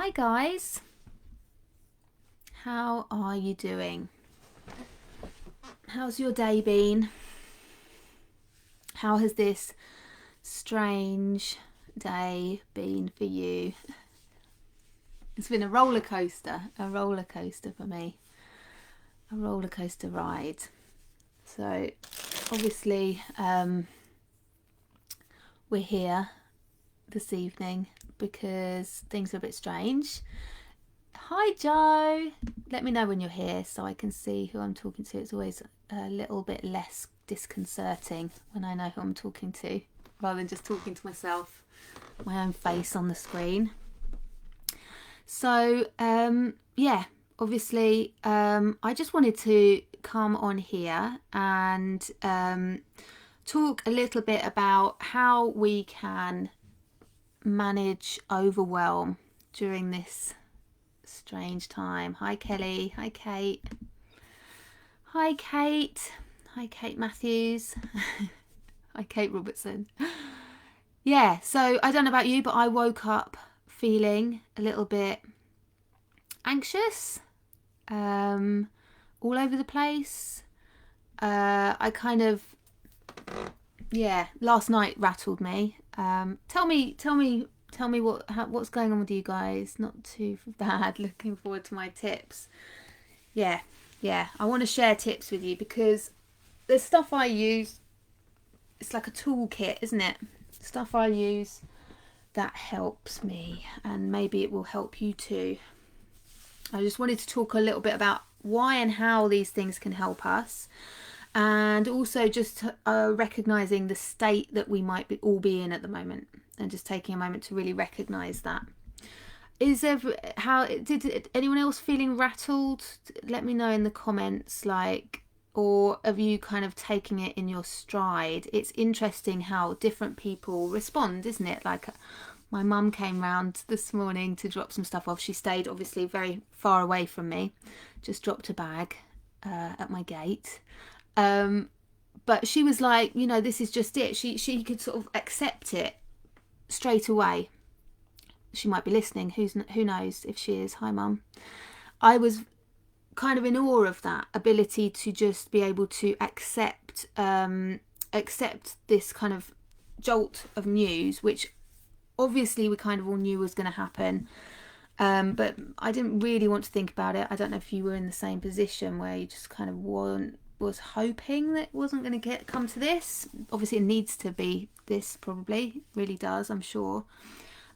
Hi guys, how are you doing? How's your day been? How has this strange day been for you? It's been a roller coaster for me, a roller coaster ride. So obviously we're here this evening because things are a bit strange. Hi Joe, let me know when you're here so I can see who I'm talking to. It's always a little bit less disconcerting when I know who I'm talking to rather than just talking to myself, my own face on the screen. So yeah, obviously I just wanted to come on here and talk a little bit about how we can manage overwhelm during this strange time. Hi Kelly, hi Kate, hi Kate, hi Kate Matthews, hi Kate Robertson. Yeah, so I don't know about you, but I woke up feeling a little bit anxious, all over the place. I kind of, yeah, last night rattled me. Tell me what's going on with you guys. Not too bad. Looking forward to my tips. Yeah, I want to share tips with you because there's stuff I use. It's like a toolkit, isn't it? Stuff I use that helps me, and maybe it will help you too. I just wanted to talk a little bit about why and how these things can help us, and also just recognizing the state that we might all be in at the moment, and just taking a moment to really recognize that. Did anyone else feeling rattled? Let me know in the comments, or have you kind of taking it in your stride? It's interesting how different people respond, isn't it? Like my mum came round this morning to drop some stuff off. She stayed obviously very far away from me, just dropped a bag at my gate. But she was like, this is just it. She could sort of accept it straight away. She might be listening. Who knows if she is? Hi, Mum. I was kind of in awe of that ability to just be able to accept this kind of jolt of news, which obviously we kind of all knew was going to happen. But I didn't really want to think about it. I don't know if you were in the same position where you just kind of was hoping that it wasn't going to come to this. Obviously it needs to be this, probably. It really does, I'm sure.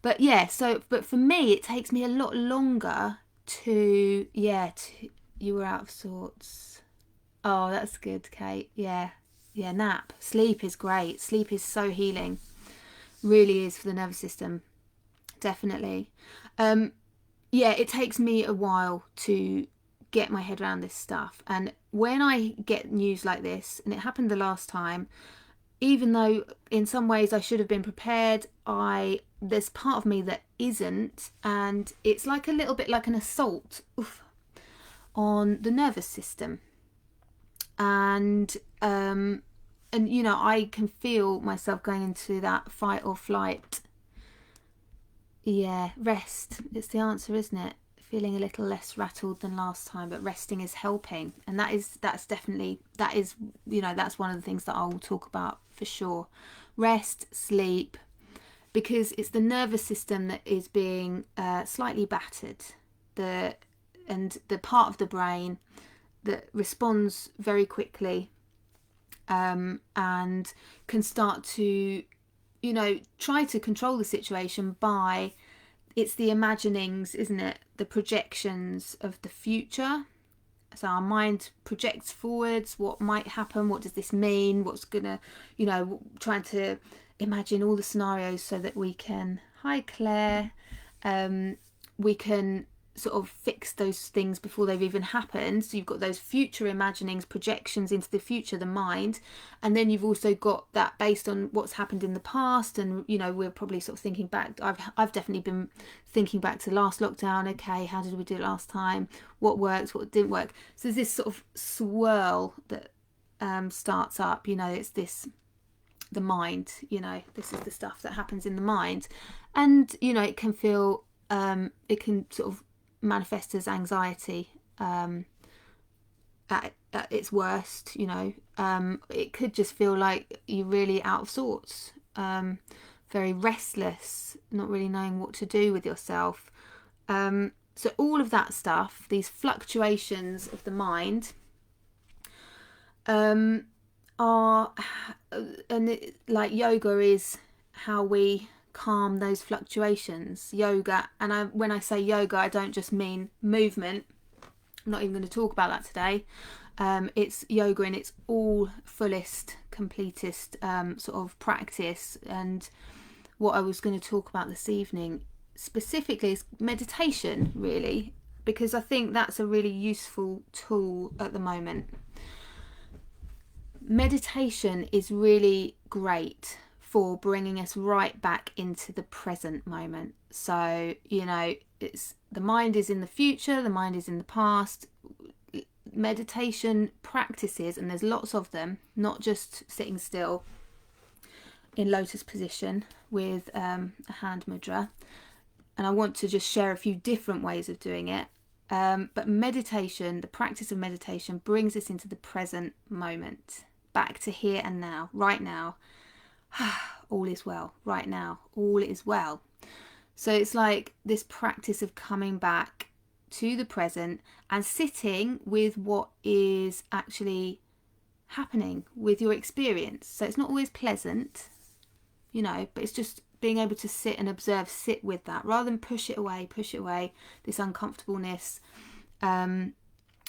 But yeah, but for me it takes me a lot longer to you were out of sorts. Oh, that's good, Kate. Yeah, nap. Sleep is great. Sleep is so healing. Really is for the nervous system. Definitely. It takes me a while to get my head around this stuff. And when I get news like this, and it happened the last time, even though in some ways I should have been prepared, there's part of me that isn't, and it's like a little bit like an assault on the nervous system. And I can feel myself going into that fight or flight. Yeah, rest. It's the answer, isn't it? Feeling a little less rattled than last time, but resting is helping, and that's one of the things that I will talk about for sure. Rest, sleep, because it's the nervous system that is being slightly battered. The part of the brain that responds very quickly and can start to try to control the situation by, it's the imaginings, isn't it? The projections of the future. So our mind projects forwards, what might happen, what does this mean, what's gonna, trying to imagine all the scenarios so that we can, hi Claire, we can sort of fix those things before they've even happened. So you've got those future imaginings, projections into the future, the mind, and then you've also got that based on what's happened in the past. And we're probably sort of thinking back. I've definitely been thinking back to last lockdown. Okay, how did we do it last time? What worked? What didn't work? So there's this sort of swirl that starts up. It's this, the mind. This is the stuff that happens in the mind, and it can feel it can sort of manifest as anxiety at its worst. It could just feel like you're really out of sorts, very restless, not really knowing what to do with yourself. So all of that stuff, these fluctuations of the mind, are, and like yoga is how we calm those fluctuations. Yoga, and when I say yoga, I don't just mean movement. I'm not even going to talk about that today. It's yoga in its all fullest, completest sort of practice. And what I was going to talk about this evening specifically is meditation, really, because I think that's a really useful tool at the moment. Meditation is really great for bringing us right back into the present moment. So, it's the mind is in the future, the mind is in the past. Meditation practices, and there's lots of them, not just sitting still in lotus position with a hand mudra. And I want to just share a few different ways of doing it. But meditation, the practice of meditation, brings us into the present moment, back to here and now, right now. All is well, right now, all is well. So it's like this practice of coming back to the present and sitting with what is actually happening with your experience. So it's not always pleasant, but it's just being able to sit and observe, sit with that, rather than push it away, this uncomfortableness.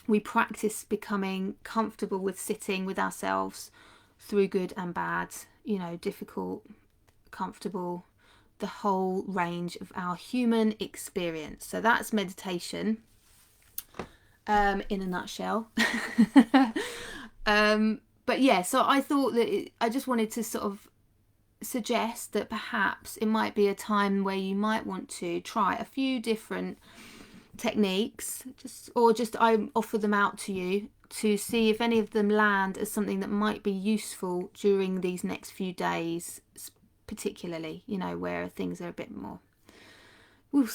We practice becoming comfortable with sitting with ourselves through good and bad, difficult, comfortable, the whole range of our human experience. So that's meditation in a nutshell. But yeah, so I thought that I just wanted to sort of suggest that perhaps it might be a time where you might want to try a few different techniques, I offer them out to you to see if any of them land as something that might be useful during these next few days, particularly, where things are a bit more,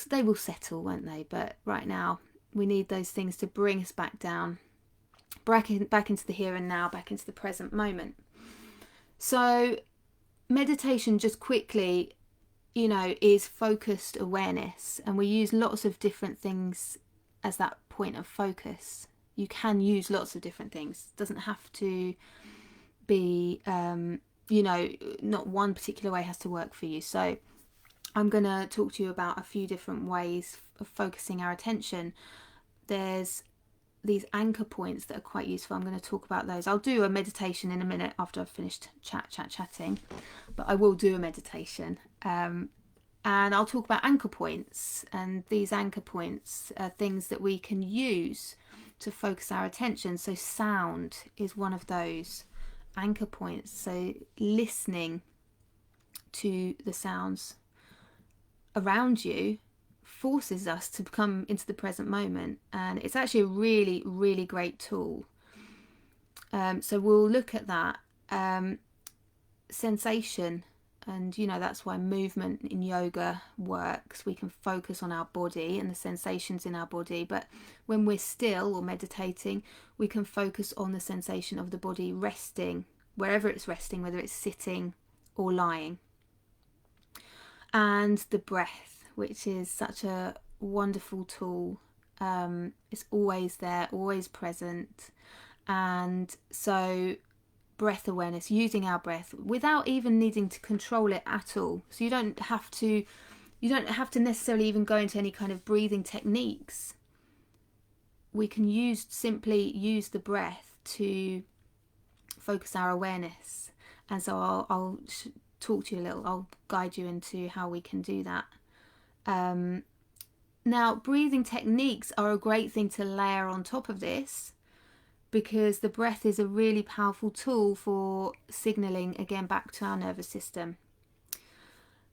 they will settle, won't they? But right now we need those things to bring us back down, back into the here and now, back into the present moment. So meditation, just quickly, is focused awareness, and we use lots of different things as that point of focus. You can use lots of different things. It doesn't have to be, not one particular way has to work for you. So I'm going to talk to you about a few different ways of focusing our attention. There's these anchor points that are quite useful. I'm going to talk about those. I'll do a meditation in a minute after I've finished chatting, but I will do a meditation. And I'll talk about anchor points, and these anchor points are things that we can use to focus our attention. So sound is one of those anchor points. So listening to the sounds around you forces us to come into the present moment, and it's actually a really, really great tool. So we'll look at that. Sensation, and that's why movement in yoga works. We can focus on our body and the sensations in our body, but when we're still or meditating, we can focus on the sensation of the body resting, wherever it's resting, whether it's sitting or lying. And the breath, which is such a wonderful tool. It's always there, always present. And so breath awareness, using our breath without even needing to control it at all. So you don't have to necessarily even go into any kind of breathing techniques. We can simply use the breath to focus our awareness. And so I'll talk to you a little, I'll guide you into how we can do that. Now, breathing techniques are a great thing to layer on top of this, because the breath is a really powerful tool for signalling again back to our nervous system.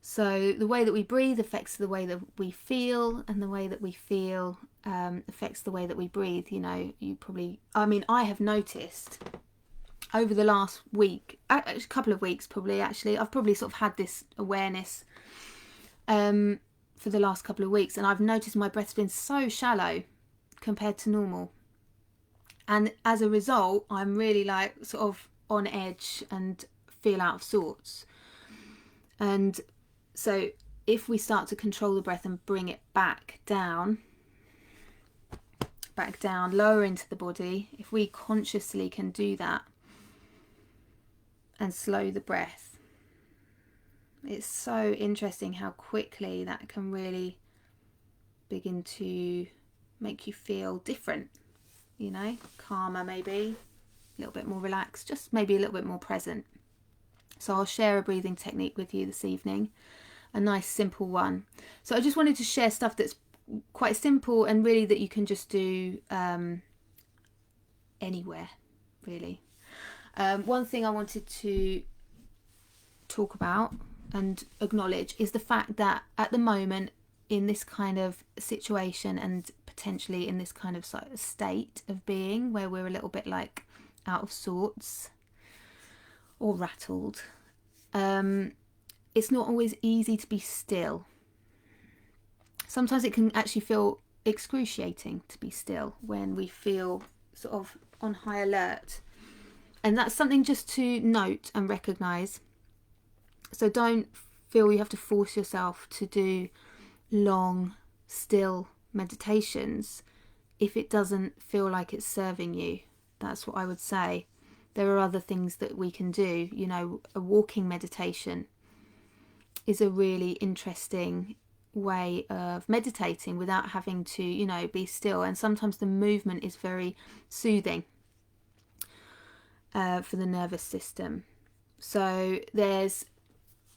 So the way that we breathe affects the way that we feel, and the way that we feel affects the way that we breathe. I have noticed over the last week, a couple of weeks probably, actually, I've probably sort of had this awareness for the last couple of weeks, and I've noticed my breath's been so shallow compared to normal. And as a result, I'm really like sort of on edge and feel out of sorts. And so if we start to control the breath and bring it back down, lower into the body, if we consciously can do that and slow the breath, it's so interesting how quickly that can really begin to make you feel different, you know, calmer, maybe a little bit more relaxed, just maybe a little bit more present. So I'll share a breathing technique with you this evening, a nice simple one. So I just wanted to share stuff that's quite simple and really that you can just do anywhere, really. One thing I wanted to talk about and acknowledge is the fact that at the moment, in this kind of situation and potentially in this kind of state of being where we're a little bit like out of sorts or rattled, it's not always easy to be still. Sometimes it can actually feel excruciating to be still when we feel sort of on high alert. And that's something just to note and recognise. So don't feel you have to force yourself to do long, still meditations if it doesn't feel like it's serving you. That's what I would say. There are other things that we can do. You know, a walking meditation is a really interesting way of meditating without having to, you know, be still. And sometimes the movement is very soothing for the nervous system. So there's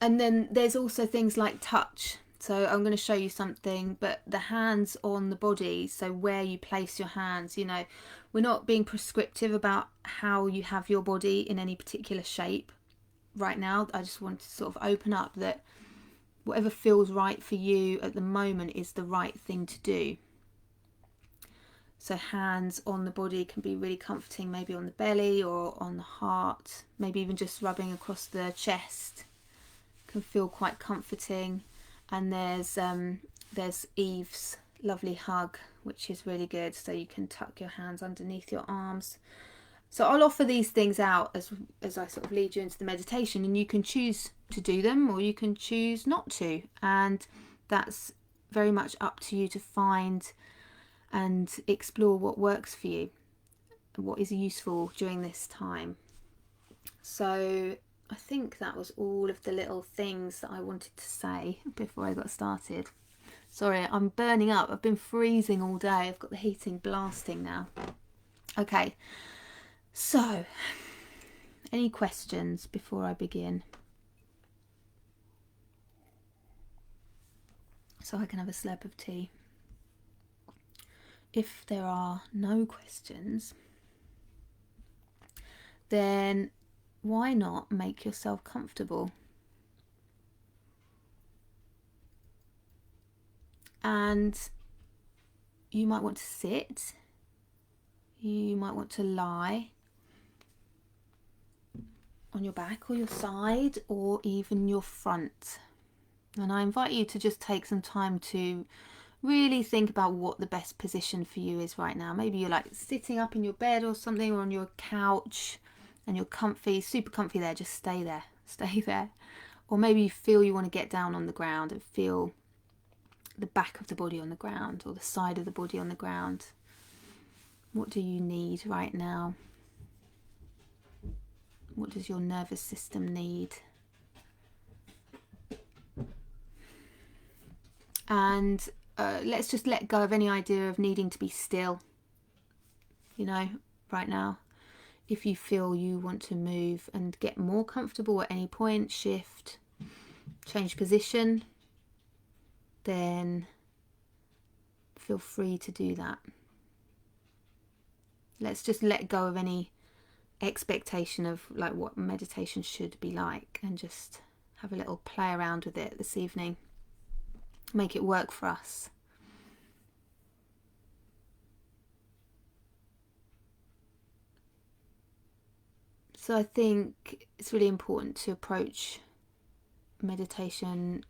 also things like touch. So I'm going to show you something, but the hands on the body, so where you place your hands, you know, we're not being prescriptive about how you have your body in any particular shape right now. I just want to sort of open up that whatever feels right for you at the moment is the right thing to do. So hands on the body can be really comforting, maybe on the belly or on the heart, maybe even just rubbing across the chest can feel quite comforting. And there's Eve's lovely hug, which is really good, so you can tuck your hands underneath your arms. So I'll offer these things out as I sort of lead you into the meditation, and you can choose to do them or you can choose not to, and that's very much up to you to find and explore what works for you and what is useful during this time. So I think that was all of the little things that I wanted to say before I got started. Sorry, I'm burning up. I've been freezing all day. I've got the heating blasting now. Okay, so any questions before I begin? So I can have a slurp of tea. If there are no questions, then why not make yourself comfortable? And you might want to sit, you might want to lie on your back or your side or even your front. And I invite you to just take some time to really think about what the best position for you is right now. Maybe you're like sitting up in your bed or something, or on your couch and you're comfy, super comfy there. Just stay there. Or maybe you feel you want to get down on the ground and feel the back of the body on the ground or the side of the body on the ground. What do you need right now? What does your nervous system need? And let's just let go of any idea of needing to be still, you know, right now. If you feel you want to move and get more comfortable at any point, shift, change position, then feel free to do that. Let's just let go of any expectation of like what meditation should be like and just have a little play around with it this evening. Make it work for us. So I think it's really important to approach meditation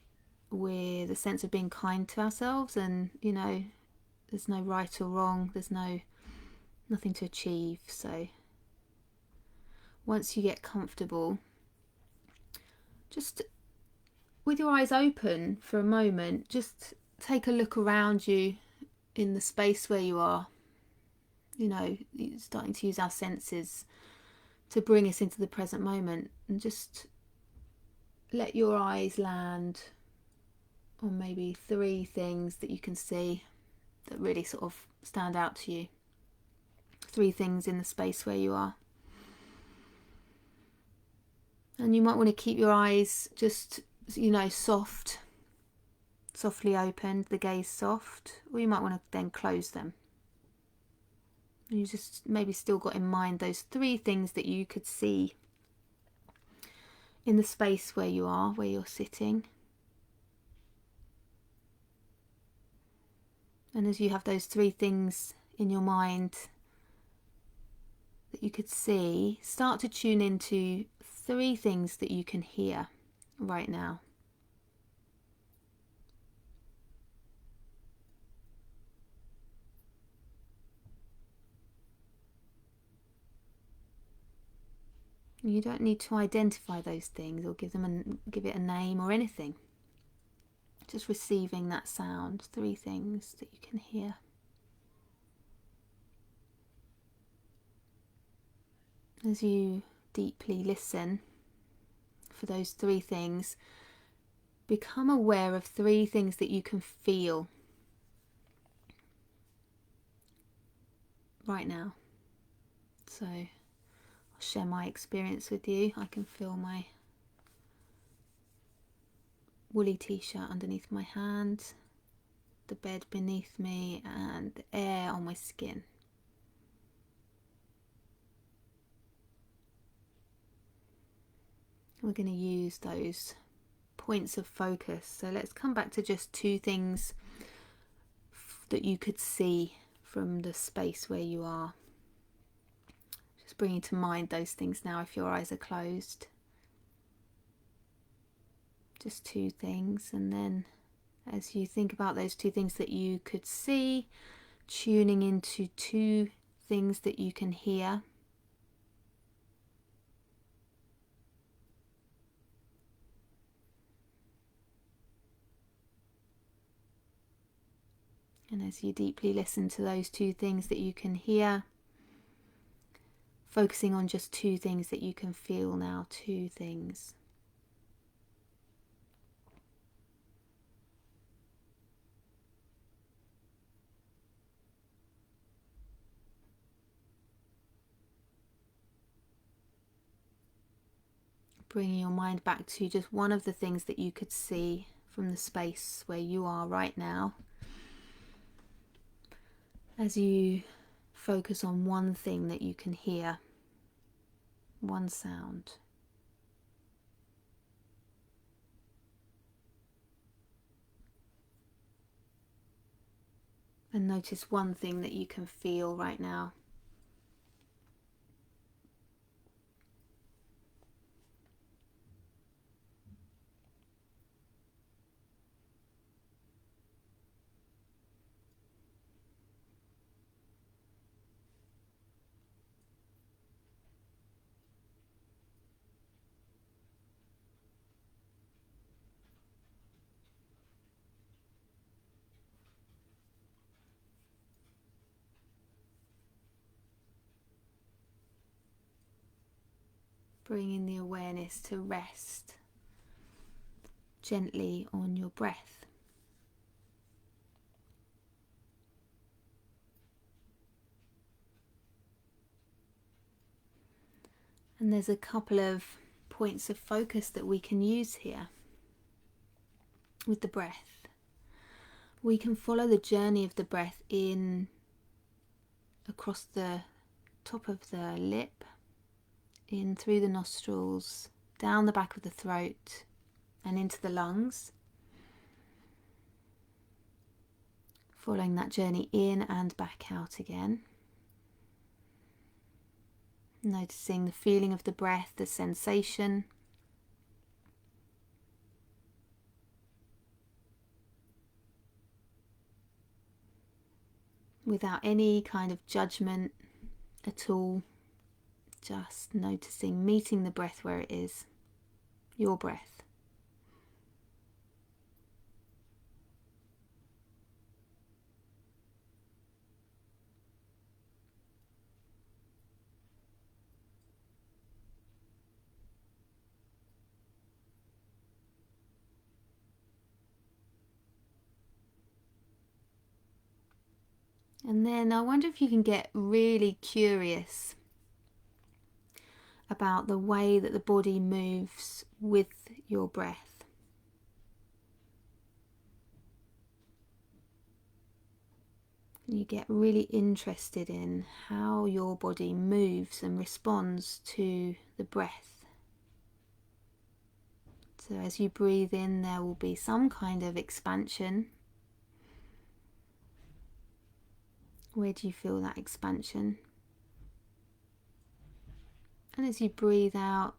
with a sense of being kind to ourselves, and there's no right or wrong, there's nothing to achieve. So once you get comfortable, just with your eyes open for a moment, just take a look around you in the space where you are. Starting to use our senses to bring us into the present moment, and just let your eyes land on maybe 3 things that you can see that really sort of stand out to you. 3 things in the space where you are. And you might want to keep your eyes just, softly opened, the gaze soft, or you might want to then close them. You just maybe still got in mind those 3 things that you could see in the space where you are, where you're sitting. And as you have those 3 things in your mind that you could see, start to tune into 3 things that you can hear right now. You don't need to identify those things or give it a name or anything. Just receiving that sound, 3 things that you can hear. As you deeply listen for those 3 things, become aware of 3 things that you can feel right now. So I'll share my experience with you. I can feel my woolly t-shirt underneath my hand, the bed beneath me, and the air on my skin. We're going to use those points of focus. So let's come back to just 2 things that you could see from the space where you are. Just bringing to mind those things now if your eyes are closed. Just 2 things, and then as you think about those 2 things that you could see, tuning into 2 things that you can hear. And as you deeply listen to those 2 things that you can hear, focusing on just 2 things that you can feel now, 2 things. Bringing your mind back to just one of the things that you could see from the space where you are right now. As you focus on one thing that you can hear, one sound. And notice one thing that you can feel right now. Bringing the awareness to rest gently on your breath. And there's a couple of points of focus that we can use here with the breath. We can follow the journey of the breath in across the top of the lip, in through the nostrils, down the back of the throat and into the lungs. Following that journey in and back out again. Noticing the feeling of the breath, the sensation. without any kind of judgment at all. Just noticing, meeting the breath where it is, your breath. And then I wonder if you can get really curious about the way that the body moves with your breath. You get really interested in how your body moves and responds to the breath. So as you breathe in, there will be some kind of expansion. Where do you feel that expansion? And as you breathe out,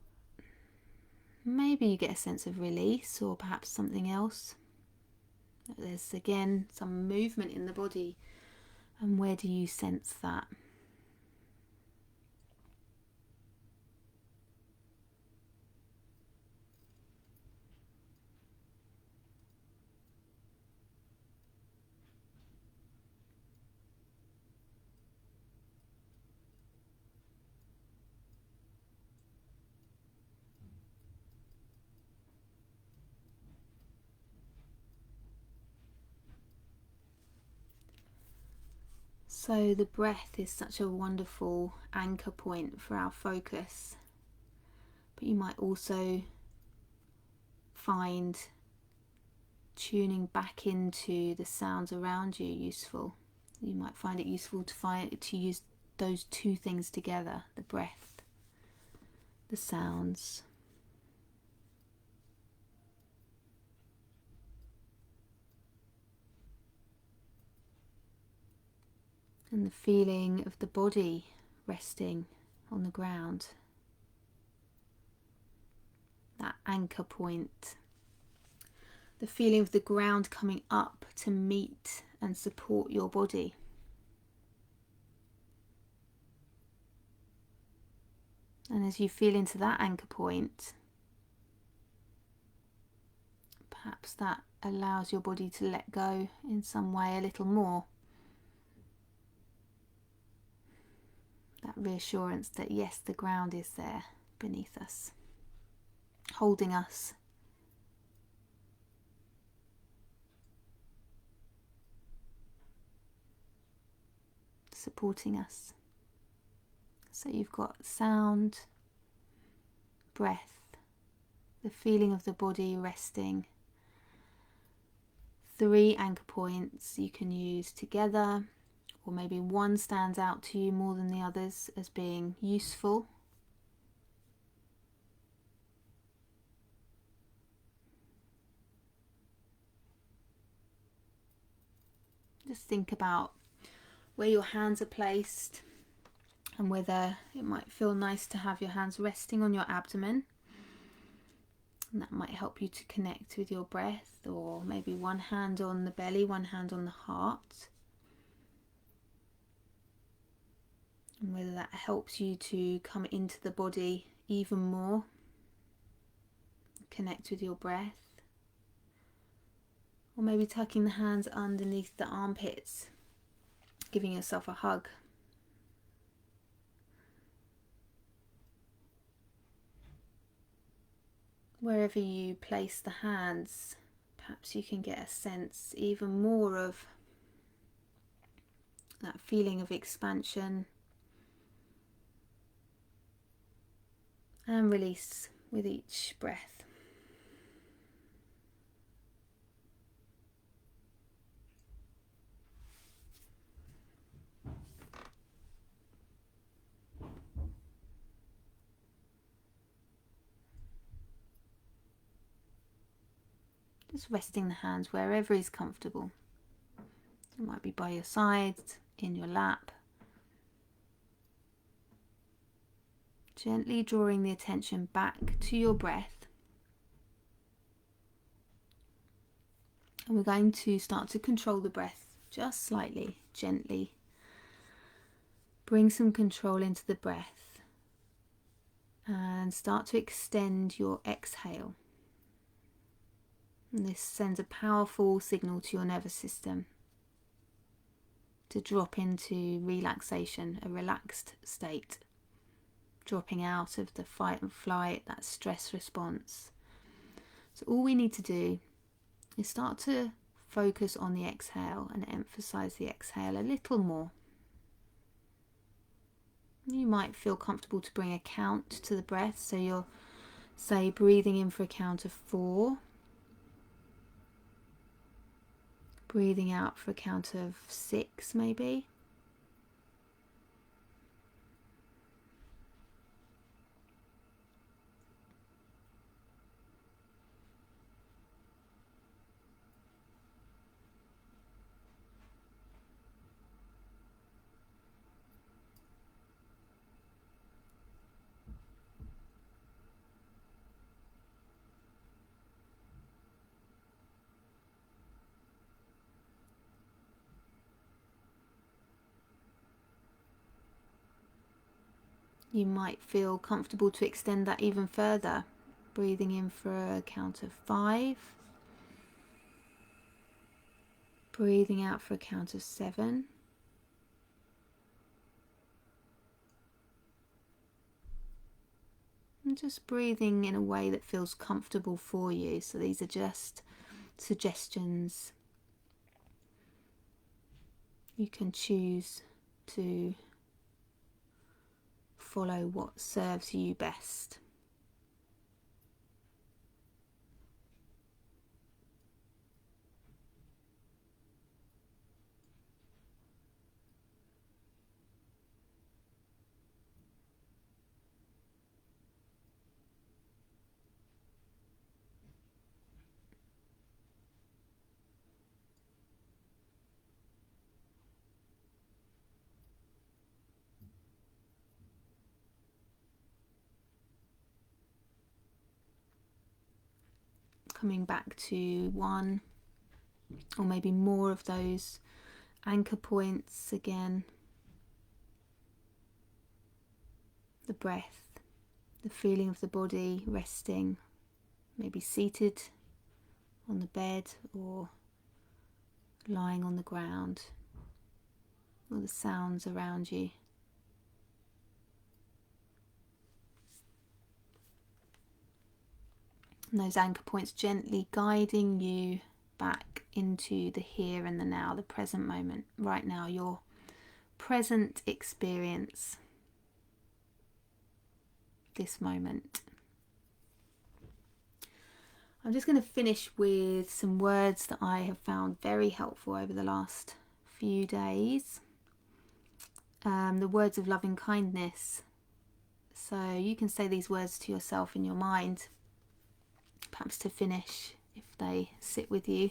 maybe you get a sense of release, or perhaps something else. There's again some movement in the body. And where do you sense that? So the breath is such a wonderful anchor point for our focus, but you might also find tuning back into the sounds around you useful. You might find it useful to use those two things together, the breath, the sounds. And the feeling of the body resting on the ground. That anchor point. The feeling of the ground coming up to meet and support your body. And as you feel into that anchor point, perhaps that allows your body to let go in some way a little more. That reassurance that yes, the ground is there beneath us, holding us. Supporting us. So you've got sound, breath, the feeling of the body resting. 3 anchor points you can use together, or maybe one stands out to you more than the others as being useful. Just think about where your hands are placed and whether it might feel nice to have your hands resting on your abdomen. And that might help you to connect with your breath, or maybe one hand on the belly, one hand on the heart. And whether that helps you to come into the body even more, connect with your breath. Or maybe tucking the hands underneath the armpits, giving yourself a hug. Wherever you place the hands, perhaps you can get a sense even more of that feeling of expansion and release with each breath. Just resting the hands wherever is comfortable. It might be by your side, in your lap. Gently drawing the attention back to your breath. And we're going to start to control the breath just slightly, gently, Bring some control into the breath and start to extend your exhale. And this sends a powerful signal to your nervous system to drop into relaxation, a relaxed state, dropping out of the fight and flight, that stress response. So all we need to do is start to focus on the exhale and emphasize the exhale a little more. You might feel comfortable to bring a count to the breath, so you're, say, breathing in for a count of 4, breathing out for a count of 6 maybe. You might feel comfortable to extend that even further, breathing in for a count of 5, breathing out for a count of 7, and just breathing in a way that feels comfortable for you. So these are just suggestions. You can choose to follow what serves you best. Coming back to one or maybe more of those anchor points again. The breath, the feeling of the body resting, maybe seated on the bed or lying on the ground, or the sounds around you. And those anchor points gently guiding you back into the here and the now, the present moment, right now, your present experience, this moment. I'm just going to finish with some words that I have found very helpful over the last few days. The words of loving kindness. So you can say these words to yourself in your mind, perhaps to finish if they sit with you.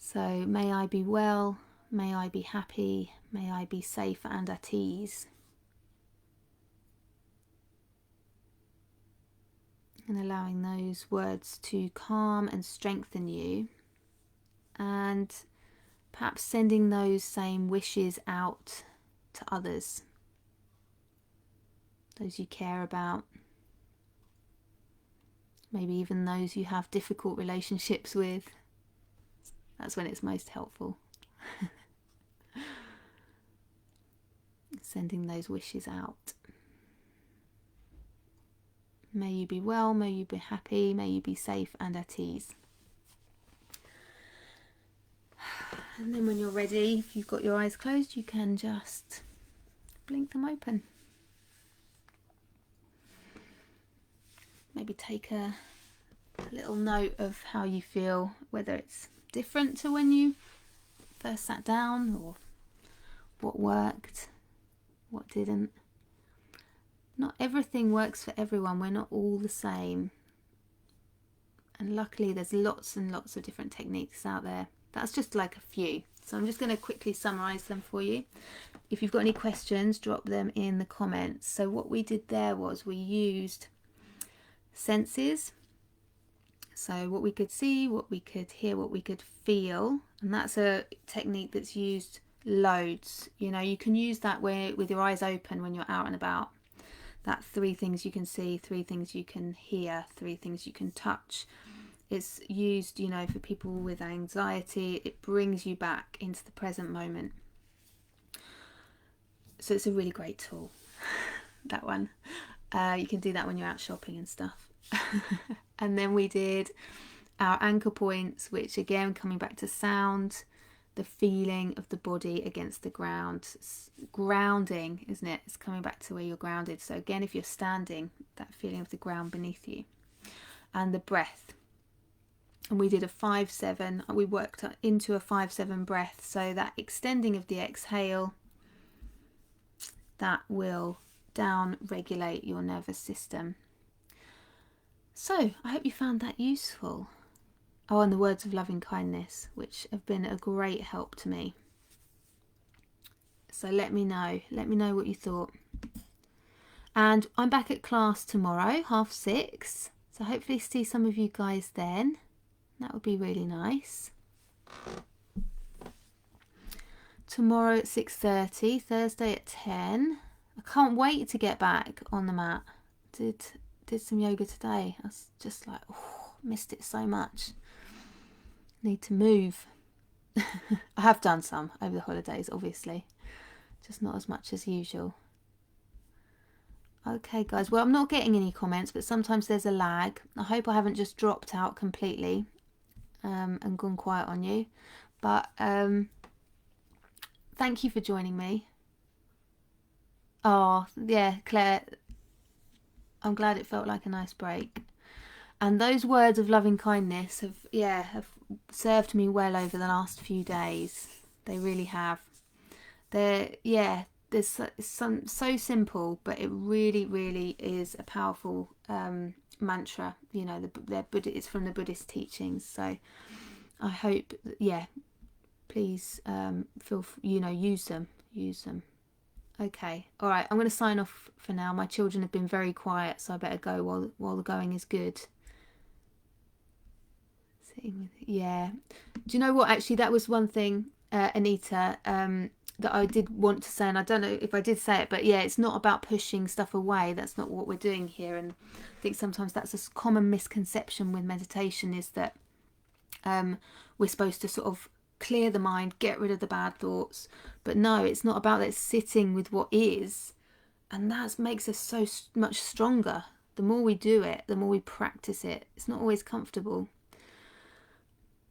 So, may I be well, may I be happy, may I be safe and at ease. And allowing those words to calm and strengthen you, and perhaps sending those same wishes out to others, those you care about, maybe even those you have difficult relationships with. That's when it's most helpful. Sending those wishes out. May you be well, may you be happy, may you be safe and at ease. And then when you're ready, if you've got your eyes closed, you can just blink them open. Maybe take a little note of how you feel, whether it's different to when you first sat down, or what worked, what didn't. Not everything works for everyone. We're not all the same. And luckily there's lots and lots of different techniques out there. That's just like a few. So I'm just going to quickly summarize them for you. If you've got any questions, drop them in the comments. So what we did there was we used senses. So what we could see, what we could hear, what we could feel. And that's a technique that's used loads. You know, you can use that with your eyes open when you're out and about. That 3 things you can see, 3 things you can hear, 3 things you can touch. It's used, you know, for people with anxiety. It brings you back into the present moment. So it's a really great tool, that one. You can do that when you're out shopping and stuff. And then we did our anchor points, which again, coming back to sound, the feeling of the body against the ground. It's grounding, isn't it? It's coming back to where you're grounded. So again, if you're standing, that feeling of the ground beneath you. And the breath. And we did a 5-7. We worked into a 5-7 breath. So that extending of the exhale, that will down regulate your nervous system. So I hope you found that useful. Oh, and the words of loving kindness, which have been a great help to me. So let me know what you thought. And I'm back at class tomorrow, 6:30. So hopefully see some of you guys then. That would be really nice. Tomorrow at 6:30, Thursday at 10. I can't wait to get back on the mat. Did some yoga today. I was just like, oh, missed it so much. Need to move. I have done some over the holidays, obviously, just not as much as usual. Okay guys, well, I'm not getting any comments, but sometimes there's a lag. I hope I haven't just dropped out completely and gone quiet on you, but thank you for joining me. Oh yeah, Claire, I'm glad it felt like a nice break. And those words of loving kindness have served me well over the last few days. They really have. There's some so simple, but it really, really is a powerful mantra. You know, it's from the Buddhist teachings. So I hope, please use them. Okay, all right. I'm going to sign off for now. My children have been very quiet, so I better go while the going is good. Yeah. Do you know what? Actually, that was one thing, Anita, that I did want to say, and I don't know if I did say it, but yeah, it's not about pushing stuff away. That's not what we're doing here. And I think sometimes that's a common misconception with meditation, is that we're supposed to sort of clear the mind, get rid of the bad thoughts. But no, it's not about that. It's sitting with what is, and that makes us so much stronger. The more we do it, the more we practice it. It's not always comfortable,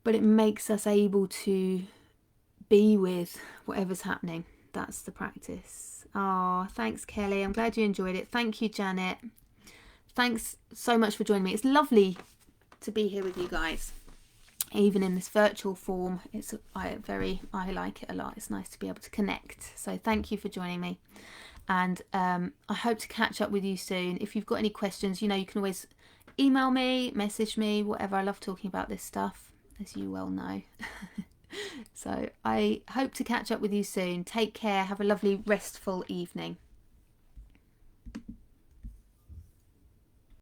but it makes us able to be with whatever's happening. That's the practice. Oh, thanks, Kelly. I'm glad you enjoyed it. Thank you, Janet. Thanks so much for joining me. It's lovely to be here with you guys, even in this virtual form. I like it a lot. It's nice to be able to connect. So thank you for joining me. And I hope to catch up with you soon. If you've got any questions, you can always email me, message me, whatever. I love talking about this stuff, as you well know. So I hope to catch up with you soon. Take care. Have a lovely, restful evening.